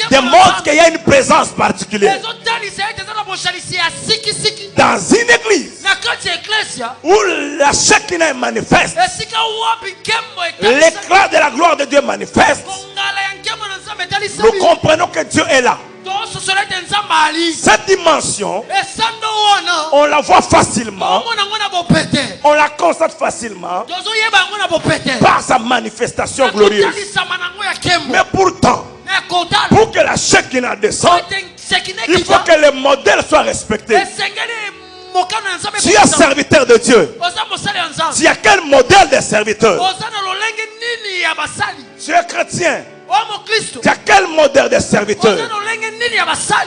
démontre qu'il y a une présence particulière. Dans une église où la Shekinah est manifeste, l'éclat de la gloire de Dieu manifeste, nous comprenons que Dieu est là. Cette dimension, on la voit facilement, on la constate facilement par sa manifestation glorieuse. Mais pourtant, pour que la Shekinah descende, il faut que le modèle soit respecté. Tu es serviteur de Dieu. Tu as quel modèle de serviteur? Tu es chrétien. Tu as quel modèle de serviteur?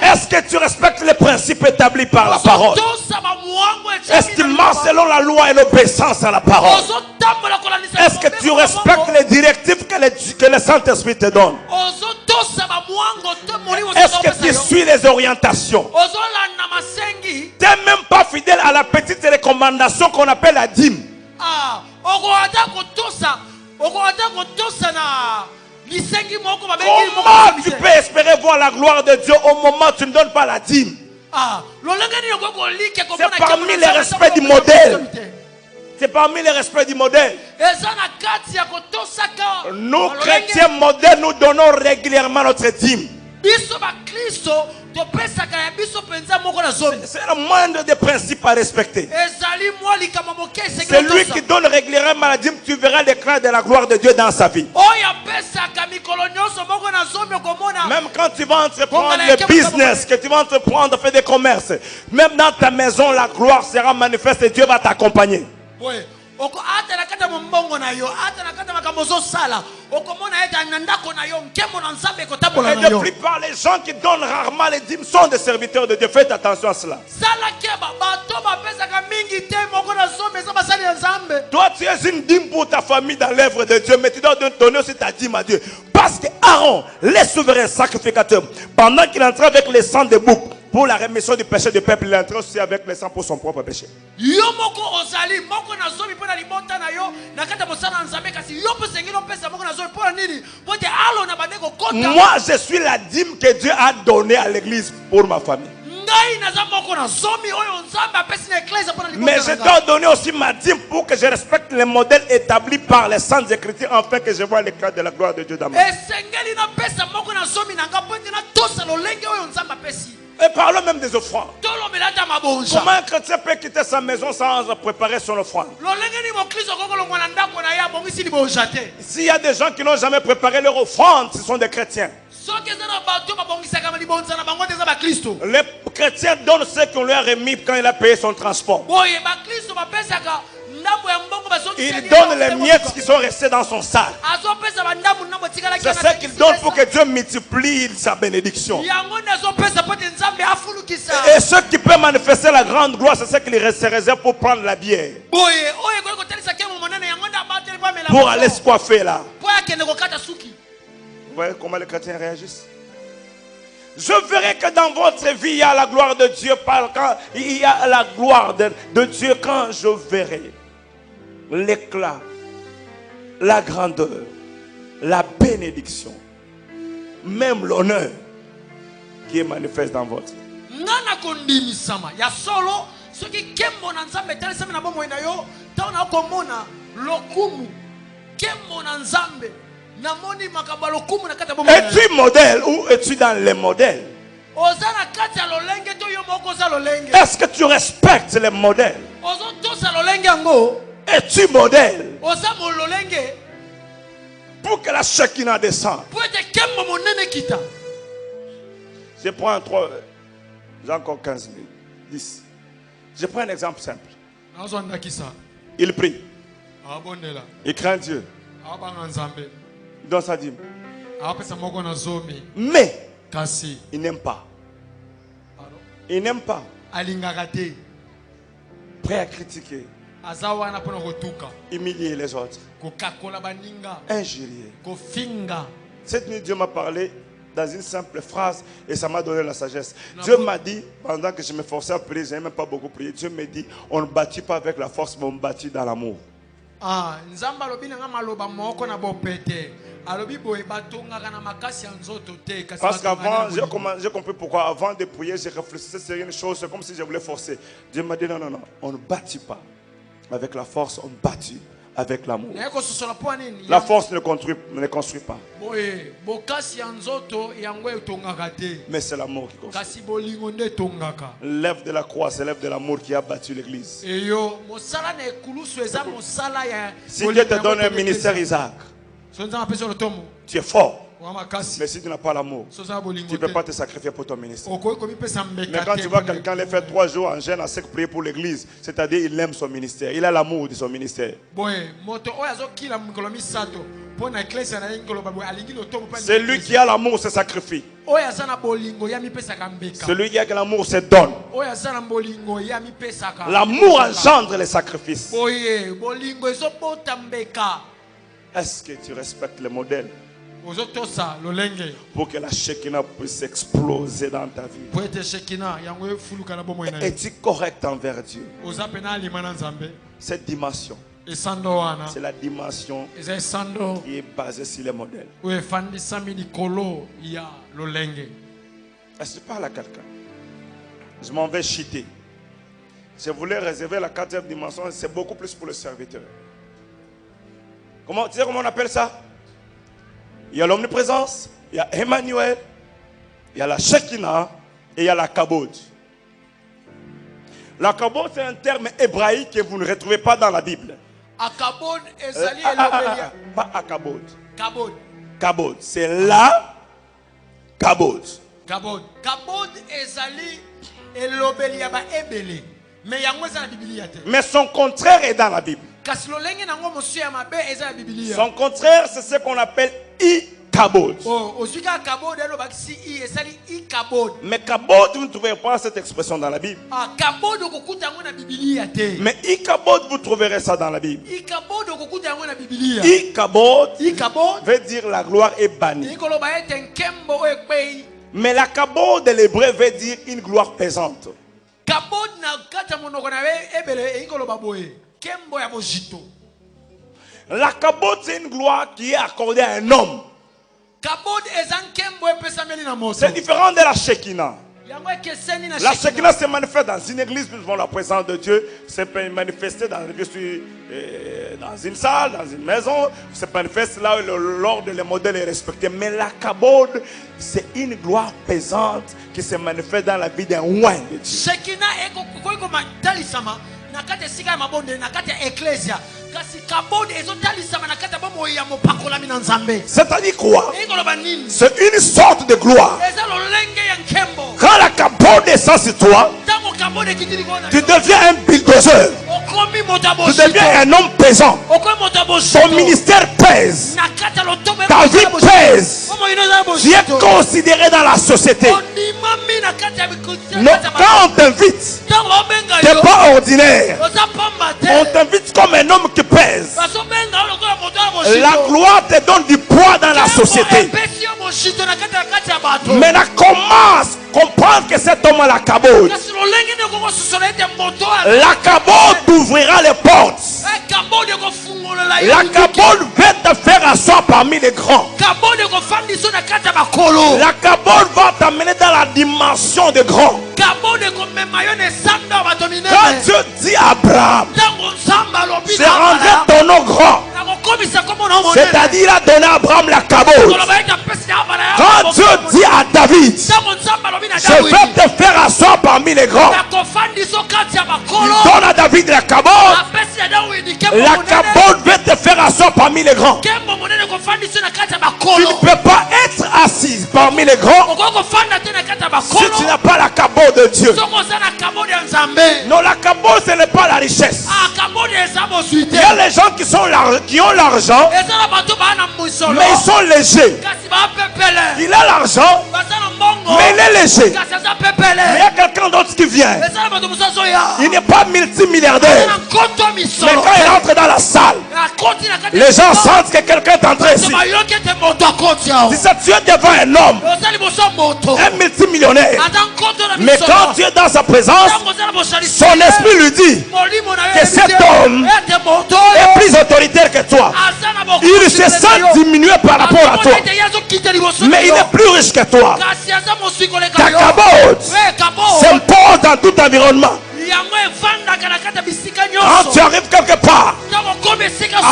Est-ce que tu respectes les principes établis par la parole? Est-ce que tu marches selon la loi et l'obéissance à la parole? Est-ce que tu respectes les directives que le Saint-Esprit te donne? Est-ce que tu suis les orientations? Tu n'es même pas fidèle à la petite recommandation qu'on appelle la dîme. Comment tu peux espérer voir la gloire de Dieu au moment où tu ne donnes pas la dîme? C'est parmi les respects du modèle. C'est parmi les respects du modèle. Nous, chrétiens modèles, nous donnons régulièrement notre dîme. C'est le moindre des principes à respecter. C'est lui qui donne régulièrement la dîme. Tu verras l'éclat de la gloire de Dieu dans sa vie. Même quand tu vas entreprendre le business, que tu vas entreprendre, faire des commerces, même dans ta maison, la gloire sera manifeste et Dieu va t'accompagner. Et de plupart les gens qui donnent rarement les dîmes sont des serviteurs de Dieu. Faites attention à cela. Toi tu es une dîme pour ta famille dans l'œuvre de Dieu, mais tu dois donner aussi ta dîme à Dieu. Parce que Aaron, le souverain sacrificateur, pendant qu'il entrait avec les sangs de bouc pour la rémission du péché du peuple, il entrait aussi avec les sangs pour son propre péché. Moi je suis la dîme que Dieu a donnée à l'église pour ma famille. Mais je dois donner aussi ma dîme pour que je respecte les modèles établis par les saintes écritures, afin que je vois l'éclat de la gloire de Dieu dans ma vie. Et parlons même des offrandes. Comment un chrétien peut quitter sa maison sans préparer son offrande? S'il y a des gens qui n'ont jamais préparé leur offrande, ce sont des chrétiens. Les chrétiens donnent ce qu'on lui a remis quand il a payé son transport. Il donne les miettes qui sont restées dans son sac. C'est ce qu'il donne pour que Dieu multiplie sa bénédiction. Et ceux qui peuvent manifester la grande gloire, c'est ce qu'il se réserve pour prendre la bière, pour aller se coiffer là. Vous voyez comment les chrétiens réagissent? Je verrai que dans votre vie, il y a la gloire de Dieu. Quand il y a la gloire de Dieu, quand je verrai l'éclat, la grandeur, la bénédiction, même l'honneur qui est manifeste dans votre vie. Es-tu modèle ou es-tu dans les modèles? Est-ce que tu respectes les modèles? Es-tu modèle pour que la Shekinah descende? Je prends j'ai encore 15 minutes, 10. Je prends un exemple simple. Il prie, il craint Dieu, il donne sa dîme, mais il n'aime pas. Il n'aime pas. Prêt à critiquer, humilier les autres, injurier. Cette nuit, Dieu m'a parlé dans une simple phrase et ça m'a donné la sagesse. Dieu m'a dit, pendant que je me forçais à prier, je n'ai même pas beaucoup prié, Dieu me dit, on ne bâtit pas avec la force, mais on bâtit dans l'amour. Parce qu'avant, j'ai compris pourquoi. Avant de prier, je réfléchissais sur une chose, c'est comme si je voulais forcer. Dieu m'a dit, non, non, non, on ne bâtit pas avec la force, on bâtit avec l'amour. La force ne construit pas. Mais c'est l'amour qui construit. L'œuvre de la croix, c'est l'œuvre de l'amour qui a bâti l'église. Si Dieu te donne un ministère, Isaac, tu es fort. Mais si tu n'as pas l'amour, tu ne peux pas te sacrifier pour ton ministère. Mais quand tu vois quelqu'un le faire 3 jours en jeûne à sec prier pour l'église, c'est-à-dire il aime son ministère, il a l'amour de son ministère. Celui qui a l'amour se sacrifie. Celui qui a l'amour se donne. L'amour engendre les sacrifices. Est-ce que tu respectes le modèle pour que la Shekinah puisse exploser dans ta vie? Es-tu correct envers Dieu? Cette dimension, c'est la dimension qui est basée sur les modèles. Est-ce que tu parles à quelqu'un? Je m'en vais chuter. Je voulais réserver la 4e dimension, c'est beaucoup plus pour le serviteur. Tu sais comment on appelle ça? Il y a l'omniprésence, il y a Emmanuel, il y a la Shekinah et il y a la Kabod. La Kabod, c'est un terme hébraïque que vous ne retrouvez pas dans la Bible. Akabod, pas Akabod. Kabod. Kabod, c'est la Kabod. Kabod. Kabod ezali elobelia ba ebele. Mais yango za na Biblia te. Mais son contraire est dans la Bible. Son contraire, c'est ce qu'on appelle I-Kabod. Mais Kabod, vous ne trouvez pas cette expression dans la Bible. Mais I-Kabod, vous trouverez ça dans la Bible. I-Kabod veut dire la gloire est bannie. Mais la Kabod de l'hébreu veut dire une gloire pesante. La Kabod, c'est une gloire qui est accordée à un homme. C'est différent de la Shekinah. La Shekinah se manifeste dans une église, nous devons la présence de Dieu. C'est manifesté dans une salle, dans une maison. Se manifeste là où l'ordre, le modèle est respecté. Mais la Kabod, c'est une gloire pesante qui se manifeste dans la vie d'un roi de Dieu. C'est-à-dire quoi? C'est une sorte de gloire. Quand la Kabod descend sur toi, tu deviens un bulldozer. Tu deviens un homme pesant. Ton ministère pèse. Ta vie pèse. Tu es considéré dans la société. Quand on t'invite, tu n'es pas ordinaire. On t'invite comme un homme qui pèse. La gloire te donne du poids dans la société. Maintenant, commence à comprendre que cet homme a la Kabod. La Kabod t'ouvrira les portes. La Kabod va te faire asseoir parmi les grands. La Kabod va t'amener dans la dimension des grands. Quand Dieu dit à Abraham, je rendrai ton nom grand. C'est-à-dire, il a donné à Abraham la Kabod. Quand Dieu dit à David, je vais te faire asseoir parmi les grands, il donne à David la Kabod. La Kabod va te faire asseoir parmi les grands. Tu ne peux pas être assis parmi les grands si tu n'as pas la Kabod de Dieu. Non, la Kabod, ce n'est pas la richesse. Il y a les gens qui ont l'argent, mais ils sont légers. Il a l'argent, mais il est léger. Mais il y a quelqu'un d'autre qui vient. Il n'est pas multimilliardaire. Mais quand il entre dans la salle, les gens sentent que quelqu'un est entré ici. Si tu es devant un homme, un multimillionnaire, mais quand tu es dans sa présence, son esprit lui dit que cet homme est plus autoritaire que toi. Il se sent diminué par rapport à toi, mais il est plus riche que toi. Ta Kabod s'impose dans tout environnement. Quand tu arrives quelque part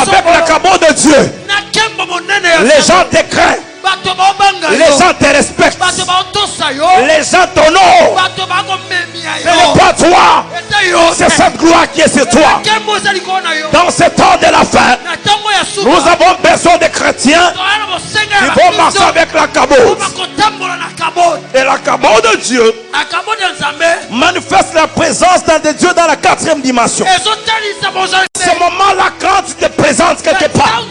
avec la Kabod de Dieu, les gens te craignent, les gens te respectent, les gens t'honorent. Ce n'est pas toi, c'est cette gloire qui est sur toi. Dans ce temps de la fin, nous avons besoin de chrétiens qui vont marcher avec la Kabod. Et la Kabod de Dieu manifeste la présence de Dieu dans la 4e dimension. Ce moment-là, quand tu te présentes quelque part,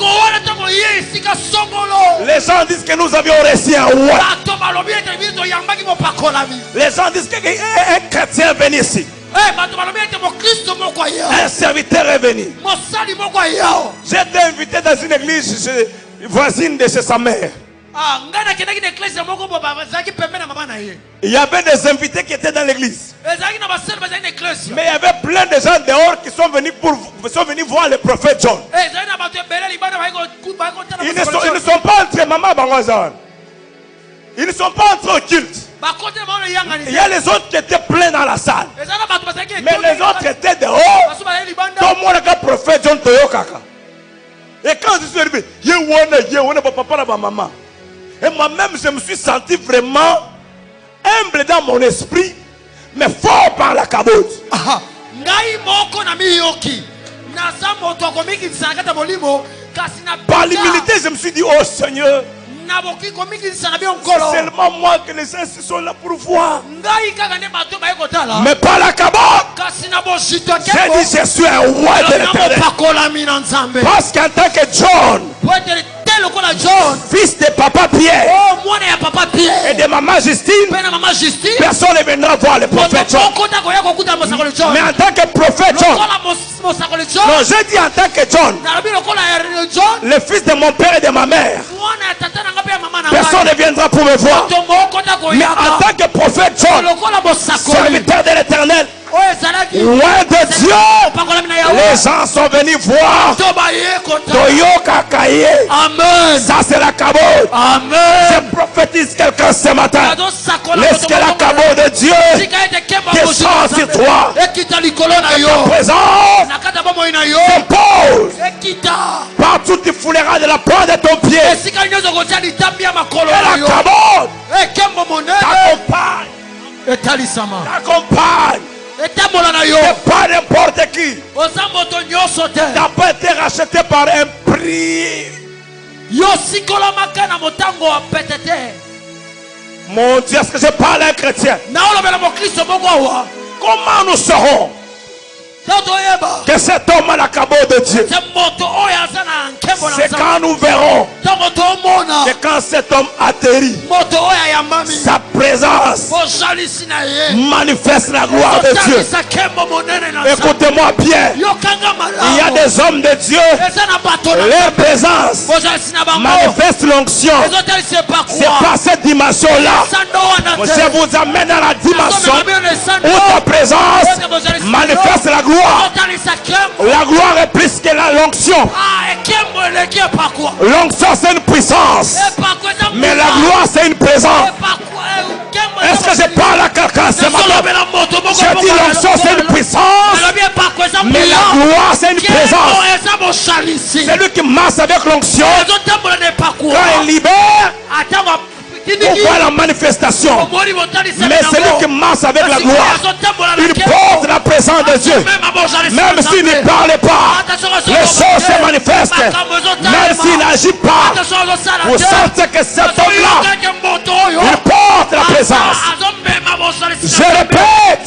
Les gens disent que nous avions reçu un roi. Les gens disent qu'un chrétien est venu ici. Un serviteur est venu. J'ai été invité dans une église voisine de chez sa mère. Il y avait des invités qui étaient dans l'église. Mais il y avait plein de gens dehors qui sont venus voir le prophète John. Ils ne sont pas entrés, maman Bangazan. Ils ne sont pas entrés au culte. Il y a les autres qui étaient pleins dans la salle. Mais les autres étaient dehors. Tout le monde a le prophète John Toyokaka. Et quand je suis arrivé, et moi-même, je me suis senti vraiment humble dans mon esprit, mais fort par la cabote. Par l'humilité, je me suis dit, oh Seigneur, c'est seulement moi que les gens sont là pour voir. Mais par la cabote, j'ai dit, je suis un roi de l'Éternel. Parce qu'en tant que John, fils de papa Pierre et de maman Justine, personne ne viendra voir le prophète John. Mais en tant que prophète John, non, j'ai dit en tant que John, le fils de mon père et de ma mère, personne ne viendra pour me voir. Mais en tant que prophète John, serviteur de l'Éternel, loin de Dieu, les gens sont venus voir. Amen. Ça c'est la cabote. Amen. Je prophétise quelqu'un ce matin. Laisse que la cabote de Dieu descende sur toi. Ta présence s'impose. Partout tu fouleras de la pointe de ton pied. Et la cabote t'accompagne. C'est pas n'importe qui. T'as pas été racheté par un prix. Mon Dieu, est-ce que je parle à un chrétien? Comment nous saurons que cet homme a la cabote de Dieu? C'est quand nous verrons que quand cet homme atterrit, sa présence manifeste la gloire de Dieu. Écoutez-moi bien, il y a des hommes de Dieu, leur présence manifeste l'onction. C'est pas cette dimension-là. Je vous amène à la dimension où ta présence manifeste la gloire. La gloire est plus que l'onction. L'onction c'est une puissance, mais la gloire c'est une présence. Est-ce que je parle à quelqu'un ce matin? Je dis l'onction c'est une puissance, mais la gloire c'est une présence. C'est lui qui marche avec l'onction. Quand il libère, on voit la manifestation. Mais celui qui marche avec la gloire, il porte la présence de Dieu. Même s'il ne parle pas, les choses se manifestent. Même s'il n'agit pas, vous sentez que cet homme-là, il porte la présence. Je répète,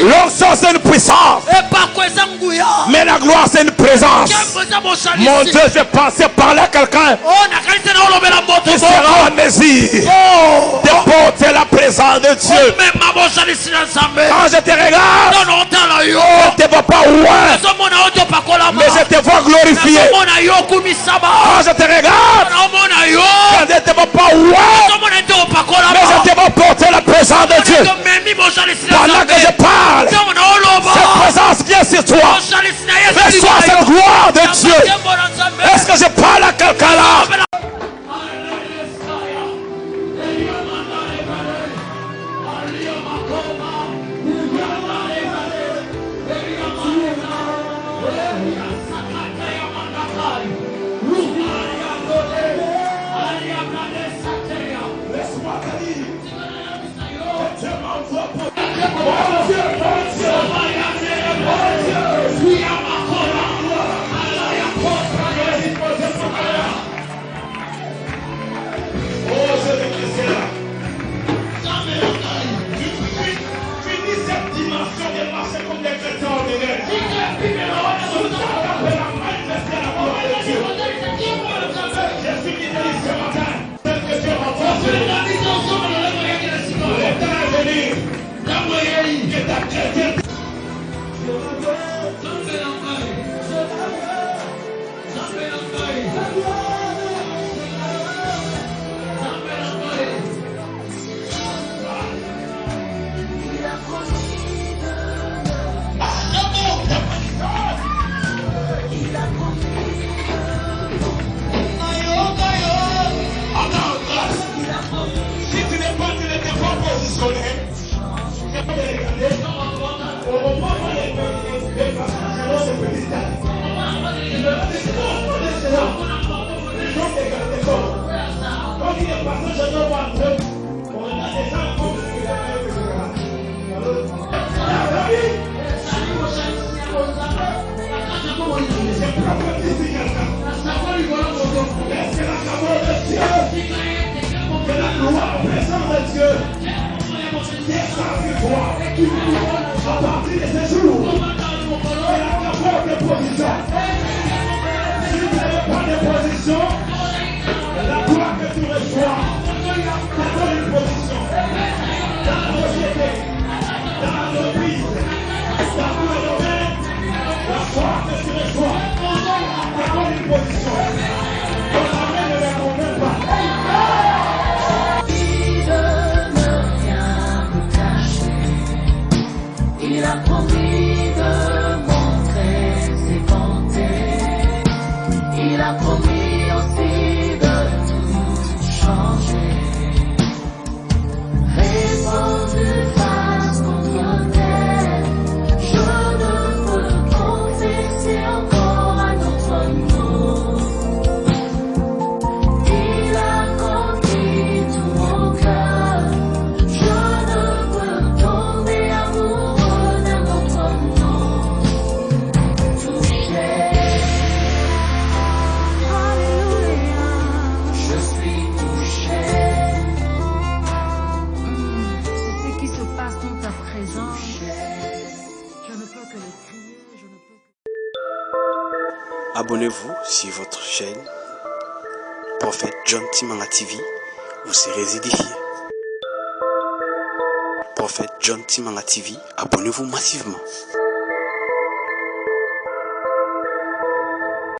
l'onction c'est une puissance, mais la gloire c'est une présence. Mon Dieu, je pensais parler à quelqu'un qui sera en mesure de porter la présence de Dieu. Quand je te regarde, je ne te vois pas loin, mais je te vois glorifié. Quand je te regarde, je ne te vois pas loin, mais je te vois porter la présence de Dieu. Pendant que je parle, cette présence qui est sur toi, reçois cette gloire de Dieu. Est-ce que je parle à quelqu'un là? Il a promis de montrer ses bontés. Il a promis aussi de tout changer. Répondu face contre terre, je ne peux confesser encore à notre nom. Il a conquis tout mon cœur. Je ne peux tomber amoureux d'un autre nom. Touché, Alléluia, je suis touché. C'est ce qui se passe dans ta présence. Je ne peux que le crier, je ne peux que... Abonnez-vous sur votre chaîne Prophète John Timanga TV, vous serez édifiés. Prophète John Timanga TV, abonnez-vous massivement.